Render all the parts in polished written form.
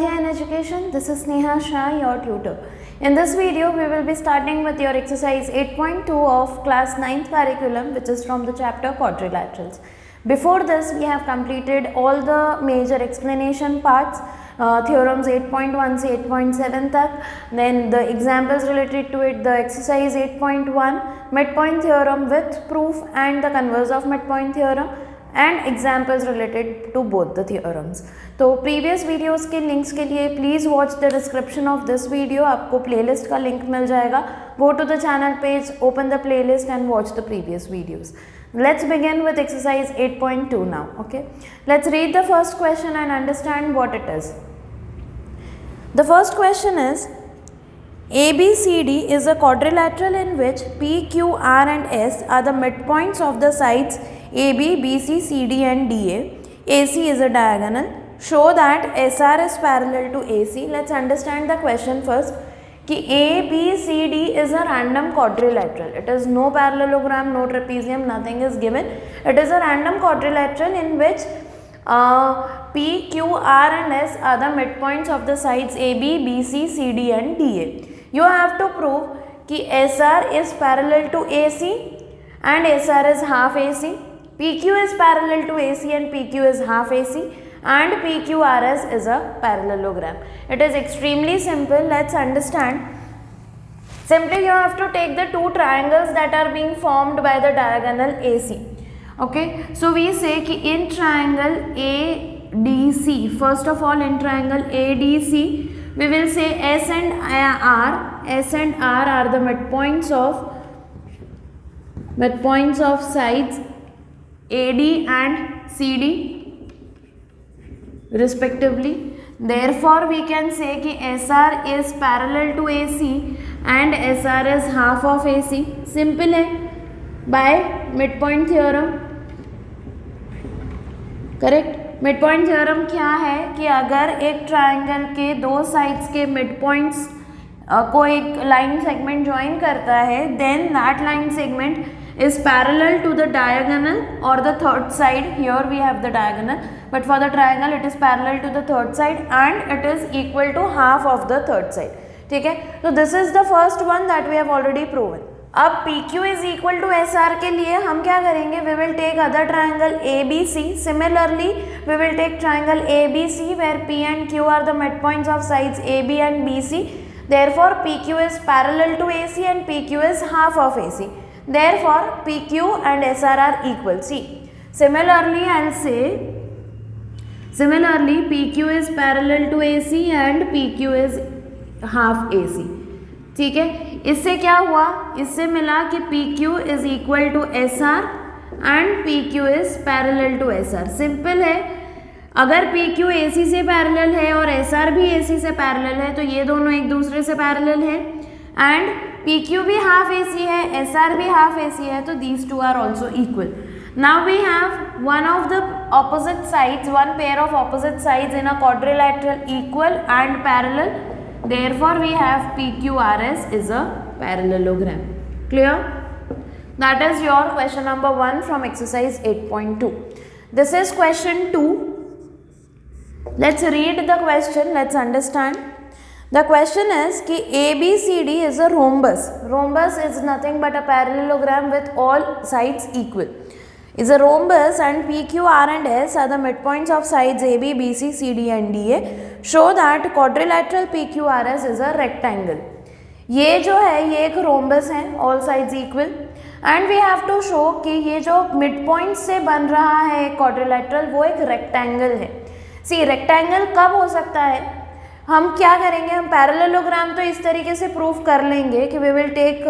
Swadhyay in Education. This is Neha Shah, your tutor. In this video, we will be starting with your exercise 8.2 of class 9th curriculum, which is from the chapter quadrilaterals. Before this, we have completed all the major explanation parts, theorems 8.1 से 8.7 तक, then the examples related to it, the exercise 8.1, midpoint theorem with proof and the converse of midpoint theorem, and examples related to both the theorems. तो previous videos के links के लिए please watch the description of this video. आपको playlist का link मिल जाएगा. Go to the channel page, open the playlist and watch the previous videos. Let's begin with exercise 8.2 now. Okay, let's read the first question and understand what it is. The first question is, ABCD is a quadrilateral in which P, Q, R and S are the midpoints of the sides AB, BC, CD and DA. AC is a diagonal. Show that SR is parallel to AC. Let's understand the question first. कि ABCD is a random quadrilateral. It is no parallelogram, no trapezium, nothing is given. It is a random quadrilateral in which P, Q, R and S are the midpoints of the sides AB, BC, CD and DA. You have to prove कि SR is parallel to AC and SR is half AC. PQ is parallel to AC and PQ is half AC. And PQRS is a parallelogram. It is extremely simple. Let's understand. Simply you have to take the two triangles that are being formed by the diagonal AC. Okay, so we say कि in triangle ADC, first of all in triangle ADC, we will say S and R are the midpoints of sides AD and CD respectively. Therefore we can say कि SR is parallel to AC and SR is half of AC. Simple है, by midpoint theorem. Correct. Midpoint theorem क्या है कि अगर एक triangle के दो sides के मिडपॉइंट्स को एक लाइन सेगमेंट ज्वाइन करता है, then that line segment is parallel to the diagonal or the third side. Here we have the diagonal, but for the triangle it is parallel to the third side and it is equal to half of the third side. ठीक है, so this is the first one that we have already proven. अब PQ is equal to SR के लिए हम क्या करेंगे? We will take other triangle ABC. Similarly, we will take triangle ABC where P and Q are the midpoints of sides AB and BC. Therefore, PQ is parallel to AC and PQ is half of AC. Therefore, PQ and SR are equal. See, similarly, I'll say, similarly, PQ is parallel to AC and PQ is half AC. ठीक है, इससे क्या हुआ? इससे मिला कि PQ is equal to SR and PQ is parallel to SR. Simple है, अगर PQ AC से पैरेलल है और SR भी AC से पैरेलल है तो ये दोनों एक दूसरे से पैरेलल है एंड PQ भी हाफ AC है, SR भी हाफ AC है, तो these two are also equal. Now we have one of the opposite sides, one pair of opposite sides in a quadrilateral equal and parallel. Therefore, we have PQRS is a parallelogram. Clear? That is your question number 1 from exercise 8.2. This is question 2. Let's read the question. Let's understand. The question is कि ABCD is a rhombus. Rhombus is nothing but a parallelogram with all sides equal. Is a rhombus and PQ, R and S are the midpoints of sides AB, BC, CD and DA. Show that quadrilateral PQRS is a rectangle. ये जो है ये एक rhombus है, all sides equal. And we have to show कि ये जो midpoint से बन रहा है quadrilateral वो एक rectangle है. See, rectangle कब हो सकता है? हम क्या करेंगे? हम पैरेललोग्राम तो इस तरीके से प्रूफ कर लेंगे कि we will take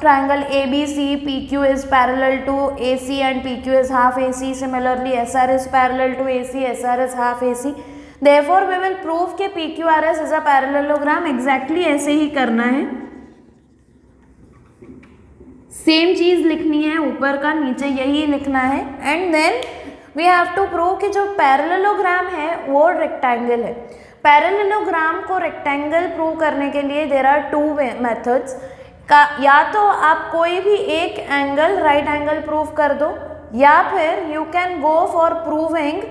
triangle ABC, PQ is parallel to AC and PQ is half AC. Similarly SR is parallel to AC, SR is half AC. Therefore we will prove कि PQRS is a parallelogram. Exactly ऐसे ही करना है, same चीज लिखनी है, ऊपर का नीचे यही लिखना है and then we have to prove कि जो पैरेललोग्राम है वो रेक्टेंगल है. पैरेललोग्राम को रेक्टेंगल प्रूव करने के लिए देयर आर टू मेथड्स. या तो आप कोई भी एक एंगल राइट एंगल प्रूव कर दो या फिर you can go for proving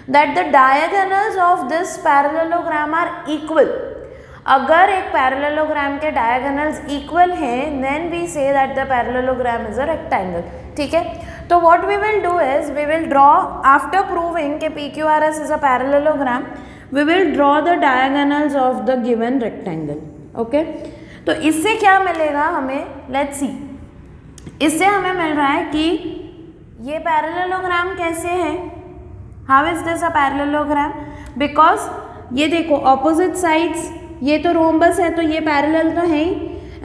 that the diagonals of this parallelogram are equal. अगर एक पैरेललोग्राम के डायगोनल्स इक्वल हैं then we say that the parallelogram is a rectangle. ठीक है, तो what we will do is we will draw after proving के PQRS is a parallelogram, we will draw the diagonals of the given rectangle. Okay, तो इससे क्या मिलेगा हमें, let's see. इससे हमें मिल रहा है कि ये पैरेललोग्राम कैसे है. How is this a parallelogram, because ये देखो ऑपोजिट साइड्स, ये तो रोम्बस है तो ये पैरेलल तो है ही,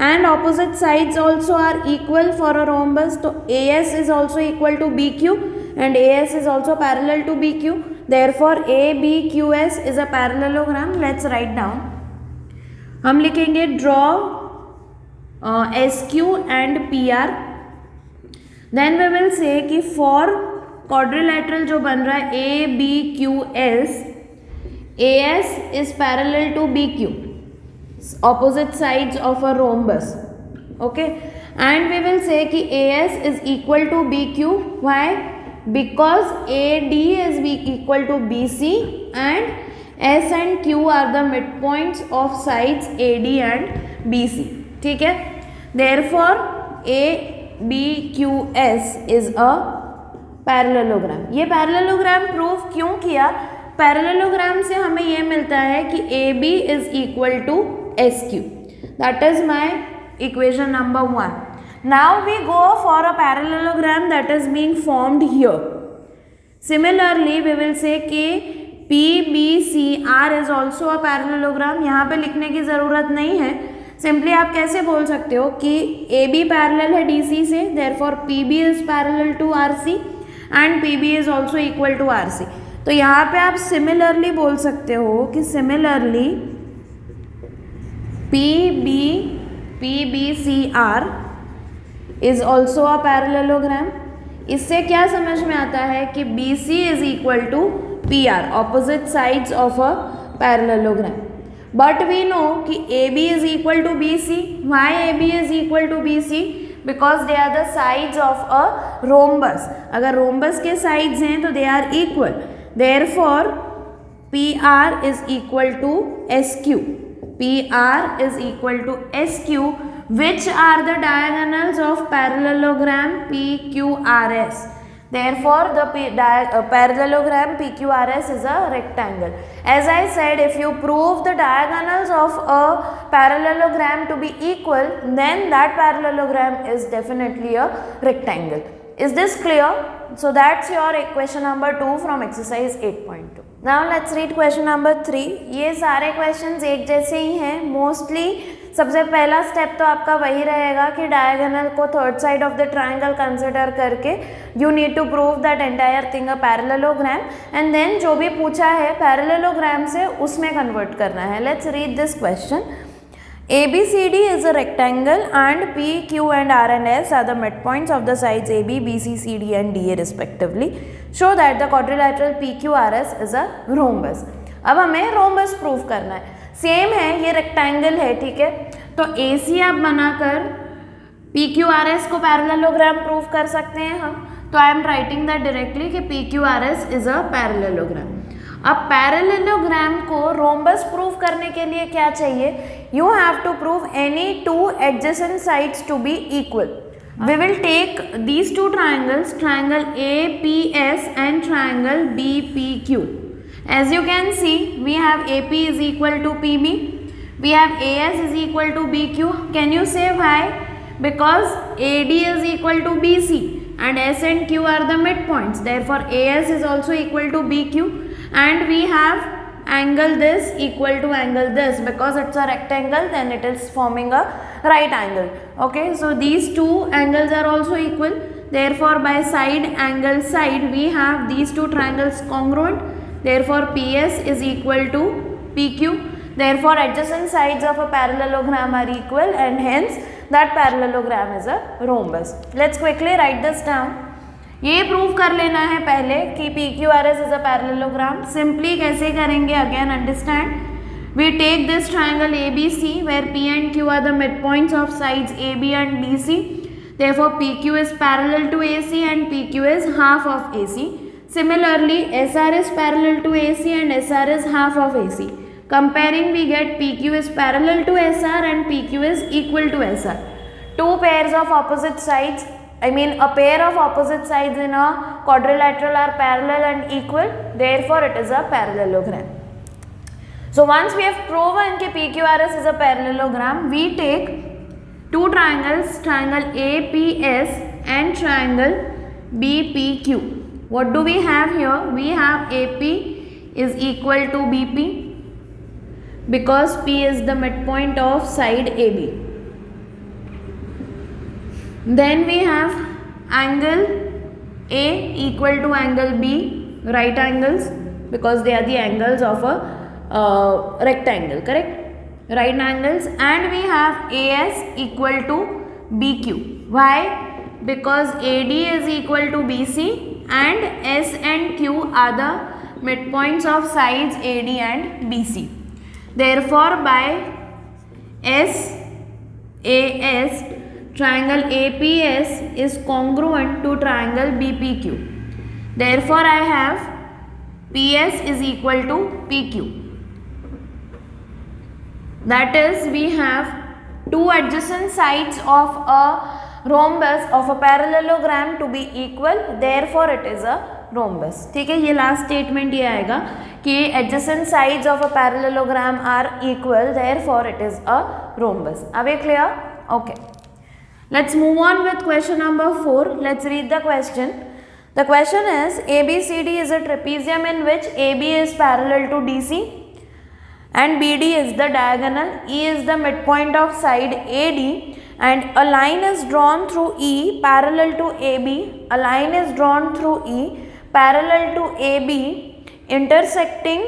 and opposite sides also are equal for a rhombus. तो AS is also equal to BQ and AS is also parallel to BQ. Therefore ABQS is a parallelogram. Let's write down. हम लिखेंगे draw SQ and PR. Then we will say कि for quadrilateral जो बन रहा है ABQS, AS is parallel to BQ, opposite sides of a rhombus. Okay, and we will say कि AS is equal to BQ. Why? Because AD is equal to BC and S and Q are the midpoints of sides AD and BC. ठीक है, therefore ABQS is a parallelogram. ये parallelogram proof क्यों किया? Parallelogram से हमें ये मिलता है कि AB is equal to SQ. That is my equation number 1. Now we go for a parallelogram that is being formed here. Similarly we will say कि PBCR is also a parallelogram. यहाँ पे लिखने की ज़रूरत नहीं है, सिंपली आप कैसे बोल सकते हो कि AB पैरेलल है DC से, therefore PB is parallel to RC and PB is also equal to RC. तो यहाँ पे आप सिमिलरली बोल सकते हो कि similarly PBCR is also a parallelogram. इससे क्या समझ में आता है कि BC is equal to PR, opposite sides of a parallelogram. But we know कि AB is equal to BC. Why AB is equal to BC? Because they are the sides of a rhombus. अगर rhombus के sides हैं तो they are equal. Therefore, PR is equal to SQ. PR is equal to SQ, which are the diagonals of parallelogram PQRS. Therefore, the parallelogram PQRS is a rectangle. As I said, if you prove the diagonals of a parallelogram to be equal, then that parallelogram is definitely a rectangle. Is this clear? So that's your question number 2 from exercise 8.2. Now let's read question number 3. ये सारे questions एक जैसे ही हैं mostly. सबसे पहला step तो आपका वही रहेगा कि डायगोनल को third side of the triangle consider करके you need to prove that entire thing a parallelogram, and then जो भी पूछा है पैरेललोग्राम से उसमें कन्वर्ट करना है. Let's read this question. ABCD is a rectangle and P, Q and R and S are the midpoints of the sides AB, BC, CD and DA respectively. Show that the quadrilateral PQRS is a rhombus. अब हमें rhombus proof करना है. Same है, ये rectangle है, ठीक है. तो AC आप बनाकर PQRS को पैरेललोग्राम प्रूफ कर सकते हैं हम. तो I am writing that directly कि PQRS इज अ पैरेललोग्राम. अब पैरेललोग्राम को रोम्बस प्रूफ करने के लिए क्या चाहिए? You have to prove any two adjacent sides to be equal. We will take these two triangles, triangle APS and triangle BPQ. As you can see we have AP is equal to PB, we have AS is equal to BQ. Can you say why? Because AD is equal to BC and S and Q are the midpoints. Therefore, AS is also equal to BQ, and we have angle this equal to angle this. Because it's a rectangle, then it is forming a right angle. Okay, so these two angles are also equal. Therefore, by side angle side, we have these two triangles congruent. Therefore, PS is equal to PQ. Therefore, adjacent sides of a parallelogram are equal, and hence that parallelogram is a rhombus. Let's quickly write this down. ये prove कर लेना है पहले कि PQRS is a parallelogram. Simply कैसे करेंगे? Again understand. We take this triangle ABC where P and Q are the midpoints of sides AB and BC. Therefore, PQ is parallel to AC and PQ is half of AC. Similarly, SR is parallel to AC and SR is half of AC. Comparing, we get PQ is parallel to SR and PQ is equal to SR. Two pairs of opposite sides, a pair of opposite sides in a quadrilateral are parallel and equal, therefore it is a parallelogram. So once we have proven that PQRS is a parallelogram, we take two triangles, triangle APS and triangle BPQ. What do we have here? We have AP is equal to BP because P is the midpoint of side AB. Then we have angle A equal to angle B, right angles, because they are the angles of a rectangle, correct? Right angles. And we have AS equal to BQ. Why? Because AD is equal to BC and S and Q are the midpoints of sides AD and BC. Therefore, by SAS, triangle APS is congruent to triangle BPQ. Therefore, I have PS is equal to PQ. That is, we have two adjacent sides of a rhombus of a parallelogram to be equal, therefore it is a rhombus. ठीक है, ये last statement ये आएगा कि adjacent sides of a parallelogram are equal, therefore it is a rhombus. Are we clear? Okay. Let's move on with question number 4. Let's read the question. The question is, ABCD is a trapezium in which AB is parallel to DC and BD is the diagonal, E is the midpoint of side AD, and a line is drawn through E parallel to AB. A line is drawn through E parallel to AB intersecting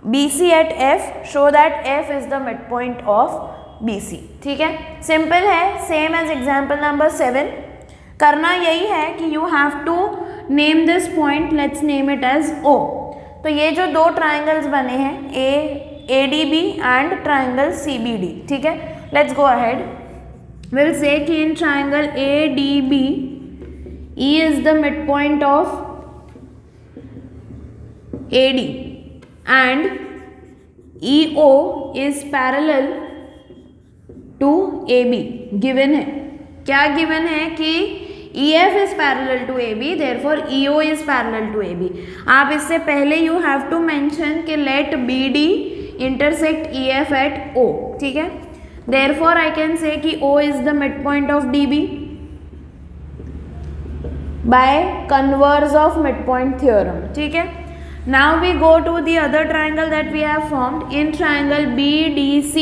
BC at F. Show that F is the midpoint of BC. ठीक है, simple है, same as example number 7. करना यही है कि you have to name this point. Let's name it as O. तो ये जो दो ट्राइंगल्स बने हैं ADB एंड ट्राइंगल CBD. ठीक है, let's go ahead. We'll say कि in triangle ADB, E is the midpoint of AD and EO is parallel to AB. Given है, क्या गिवन है कि EF is parallel to AB, therefore EO is parallel to AB. आप इससे पहले you have to mention कि let BD intersect EF at O. ठीक है, therefore I can say कि O is the midpoint of DB by converse of midpoint theorem. ठीक है, now we go to the other triangle that we have formed in triangle BDC.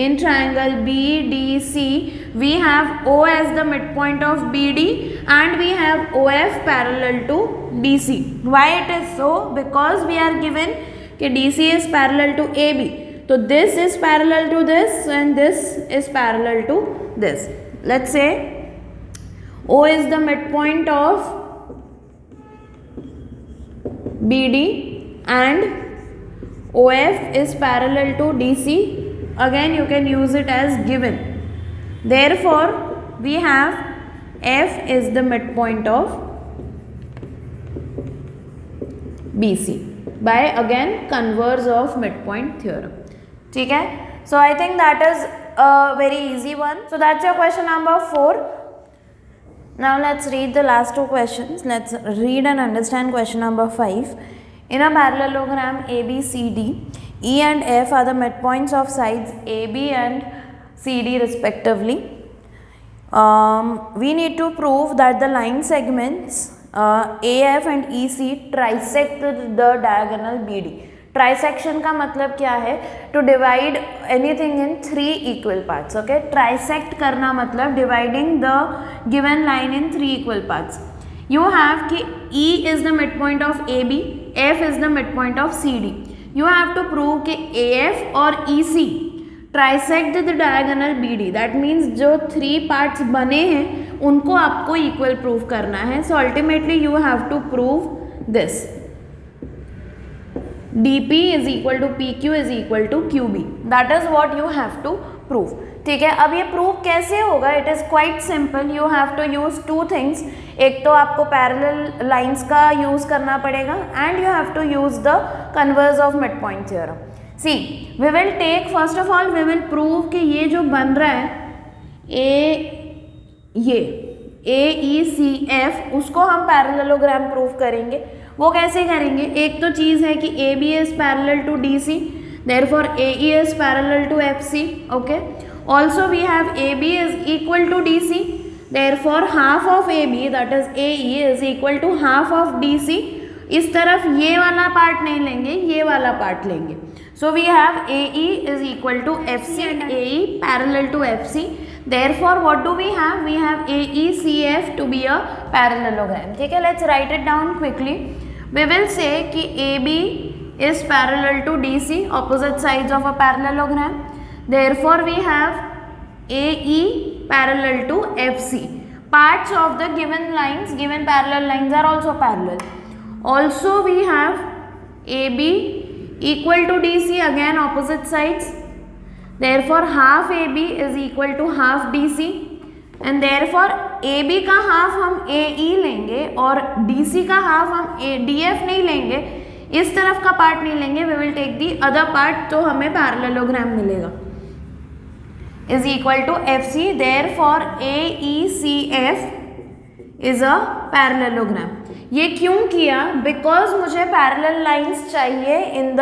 In triangle BDC, we have O as the midpoint of BD and we have OF parallel to DC. Why it is so? Because we are given कि DC is parallel to AB. So this is parallel to this and this is parallel to this. Let's say O is the midpoint of BD and OF is parallel to DC. Again you can use it as given. Therefore we have F is the midpoint of BC by again converse of midpoint theorem. ठीक है, so I think that is a very easy one. So that's your question number 4. Now let's read the last two questions. Let's read and understand question number 5. In a parallelogram ABCD, E and F are the midpoints of sides AB and CD respectively. We need to prove that the line segments AF and EC trisect the diagonal BD. Trisection का मतलब क्या है? To divide anything in 3 equal parts. Okay, trisect करना मतलब dividing the given line in 3 equal parts. You have कि E is the midpoint of AB, F is the midpoint of CD. You have to prove कि AF और EC trisect the diagonal BD. That means जो 3 parts बने हैं उनको आपको equal prove करना है. So ultimately you have to prove this. DP is equal to PQ is equal to QB. That is what you have to proof. ठीक है, अब ये प्रूफ कैसे होगा? It is quite simple, you have to use two things. एक तो आपको parallel lines का यूज़ करना पड़ेगा and you have to use the converse of mid point theorem. See we will take, first of all we will prove कि ये जो बन रहा है AECF, उसको हम पैरेललोग्राम प्रूफ करेंगे। वो कैसे करेंगे? एक तो चीज़ है कि AB is parallel to DC, therefore AE is parallel to FC. Okay, also we have AB is equal to DC, therefore half of AB, that is AE, is equal to half of DC. इस तरफ ये वाला part नहीं लेंगे, ये वाला part लेंगे। So we have AE is equal to FC and AE parallel to FC. Therefore what do we have? We have AECF to be a parallelogram. ठीक है, let's write it down quickly. We will say कि AB is parallel to DC, opposite sides of a parallelogram. Therefore we have AE parallel to FC. Parts of the given lines, given parallel lines are also parallel. Also we have AB equal to DC, again opposite sides. Therefore half AB is equal to half DC, and therefore AB का half हम AE लेंगे और DC का half हम DF नहीं लेंगे, इस तरफ का पार्ट नहीं लेंगे, we will take the other part, तो हमें पैरेललोग्राम मिलेगा is equal to FC। Therefore AECF is a parallelogram. ये क्यों किया? बिकॉज मुझे पैरेलल लाइंस चाहिए in the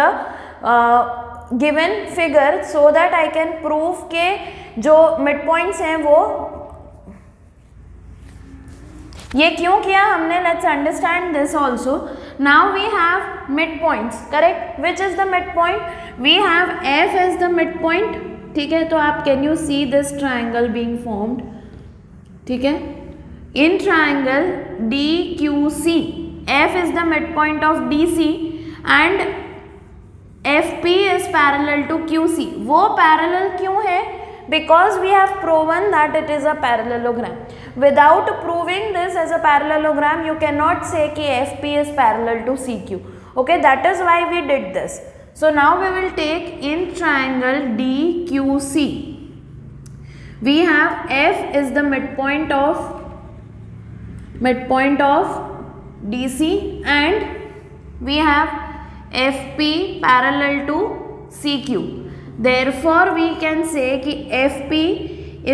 given figure, so that I can prove के जो मिड पॉइंट्स हैं वो, ये क्यों किया हमने? Let's understand this also. Now we have mid points, correct? Which is the mid point? We have F as the mid point. ठीक है, तो आप can you see this triangle being formed? ठीक है, in triangle DQC, F is the midpoint of DC and FP is parallel to QC. वो parallel क्यों है? Because we have proven that it is a parallelogram. Without proving this as a parallelogram, you cannot say कि FP is parallel to CQ. Okay, that is why we did this. So now we will take in triangle DQC. We have F is the midpoint of DC and we have FP parallel to CQ. Therefore we can say कि FP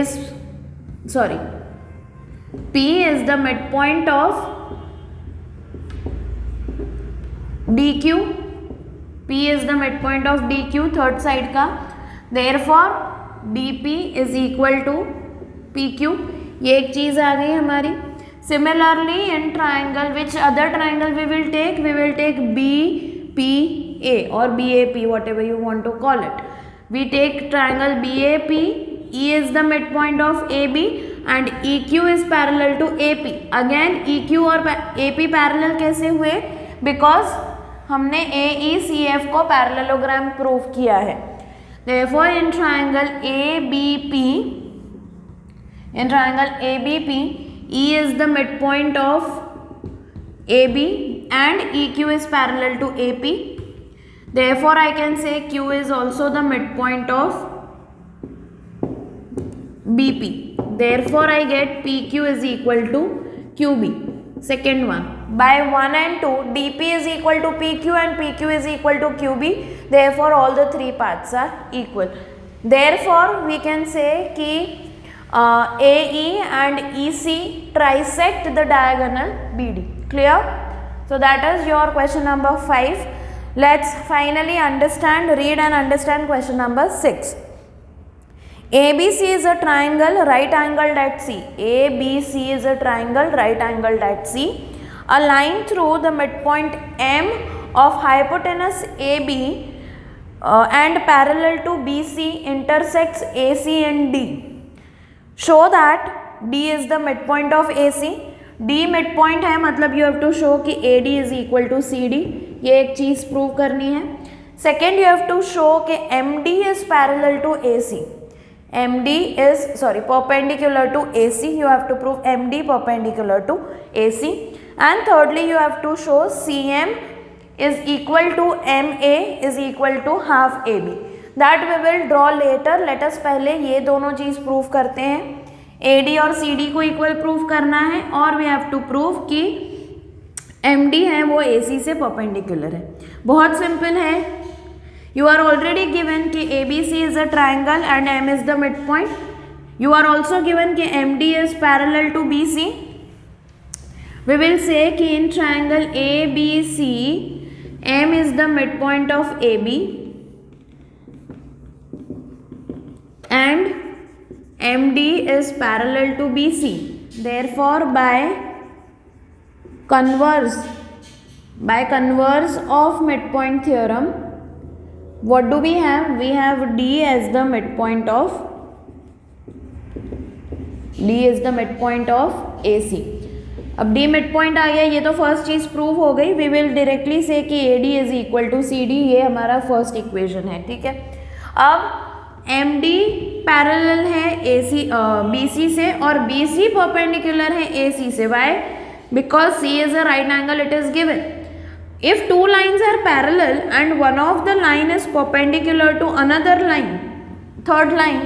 is, sorry, P is the midpoint of DQ. P is the midpoint of DQ, third side का. Therefore DP is equal to PQ. ये एक चीज़ आ गई हमारी। Similarly in triangle, which other triangle we will take? We will take BPA or BAP, whatever you want to call it. We take triangle BAP, E is the midpoint of AB and EQ is parallel to AP. Again EQ और AP parallel कैसे हुए? Because हमने AECF को parallelogram proof किया है। Therefore in triangle ABP, E is the midpoint of AB and EQ is parallel to AP. Therefore I can say Q is also the midpoint of BP. Therefore I get PQ is equal to QB. Second one, by 1 and 2, DP is equal to PQ and PQ is equal to QB. Therefore all the three paths are equal. Therefore we can say कि AE and EC trisect the diagonal BD. Clear? So that is your question number 5. Let's finally read and understand question number 6. ABC is a triangle right angled at C. ABC is a triangle right angled at C. A line through the midpoint M of hypotenuse AB and parallel to BC intersects AC and D. Show that D is the midpoint of AC. D midpoint है, मतलब you have to show कि AD is equal to CD. ये एक चीज़ prove करनी है। Second, you have to show कि MD is parallel to AC. MD is perpendicular to AC. You have to prove MD perpendicular to AC. And thirdly, you have to show CM is equal to MA is equal to half AB. That we will draw later. Let us पहले ये दोनों चीज़ prove करते हैं। AD और CD को equal prove करना है और वी हैव टू प्रूव कि MD है वो AC से परपेंडिकुलर है। बहुत सिंपल है। यू आर ऑलरेडी गिवन कि ABC is a triangle and M is the mid point. You are also given कि MD is parallel to BC। We will say कि in triangle ABC, M is the midpoint of AB and MD is parallel to BC. Therefore, by converse of midpoint theorem, what do we have? We have D as the midpoint of AC. अब D mid point आ गया, ये तो first चीज़ prove हो गई। We will directly say कि AD is equal to CD, ये हमारा first equation है, ठीक है। अब MD पैरेलल है BC से और BC परपेंडिकुलर है AC से। Why? Because C is a right angle, it is given. If two lines are parallel and one of the line is perpendicular to another line, third line,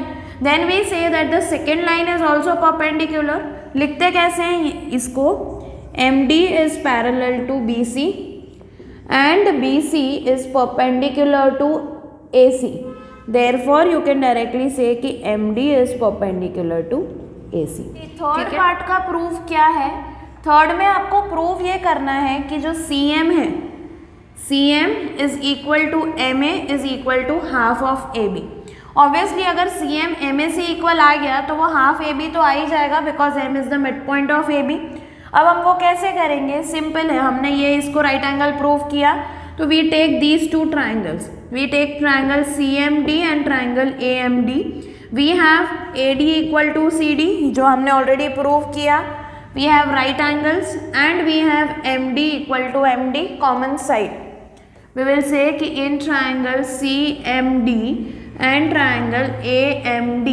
then we say that the second line is also perpendicular। लिखते कैसे हैं इसको? MD is parallel to BC and BC is perpendicular to AC। therefore you can directly say कि MD is perpendicular to AC। Third part का proof क्या है? Third में आपको प्रूफ ये करना है कि जो CM है, CM is equal to MA is equal to half of AB। Obviously अगर CM MA से इक्वल आ गया तो वो हाफ AB तो आ ही जाएगा, because M is the mid point of AB। अब हम वो कैसे करेंगे? सिंपल है, हमने ये इसको राइट एंगल प्रूव किया, तो we take these two triangles. We take triangle CMD and triangle AMD। We have AD equal to CD, जो हमने ऑलरेडी प्रूव किया। We have right angles and we have MD equal to MD common side. We will say कि in triangle CMD and triangle AMD,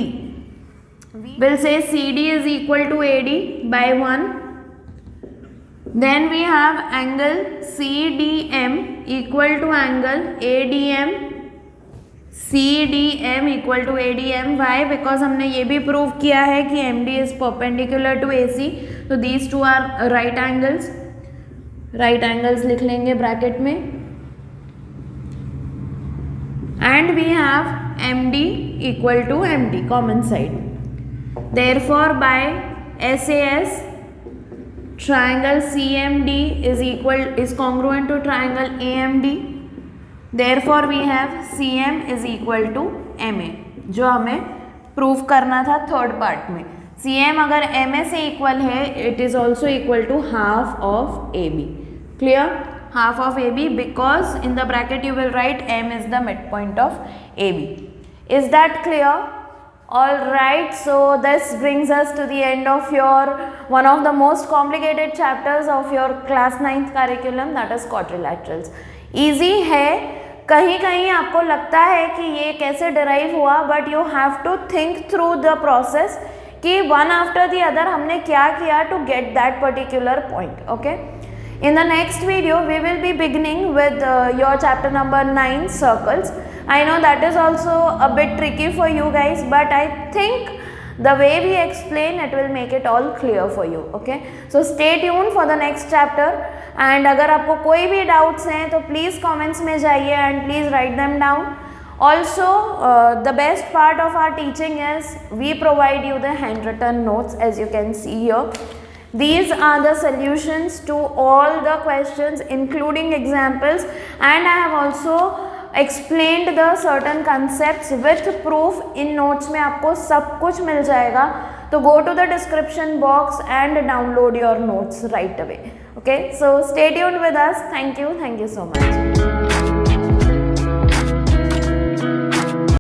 we'll say CD is equal to AD by 1. Then we have angle CDM equal to angle ADM, CDM equal to ADM। Why? Because हमने ये भी prove किया है कि MD is perpendicular to AC, तो these two are right angles। right angles लिख लेंगे bracket में। and we have MD equal to MD common side। therefore by SAS triangle CMD is congruent to triangle AMD। therefore we have CM is equal to MA, जो हमें prove करना था third part में। CM अगर MA से इक्वल है, it is also equal to half of AB। Clear? half of AB, because in the bracket you will write M is the midpoint of AB। is that clear? all right, so this brings us to the end of your one of the most complicated chapters of your class 9th curriculum, that is quadrilaterals। easy है, कहीं कहीं आपको लगता है कि ये कैसे derive हुआ, but you have to think through the process कि one after the other हमने क्या किया to get that particular point। okay, in the next video we will be beginning with your chapter number 9, circles। I know that is also a bit tricky for you guys, but I think the way we explain it will make it all clear for you। okay, so stay tuned for the next chapter। and अगर आपको कोई भी doubts हैं तो please comments में जाइए and please write them down। also the best part of our teaching is we provide you the handwritten notes, as you can see here। these are the solutions to all the questions including examples, and I have also explained the certain concepts with proof। in notes में आपको सब कुछ मिल जाएगा, तो go to the description box and download your notes right away। okay, so stay tuned with us। thank you so much।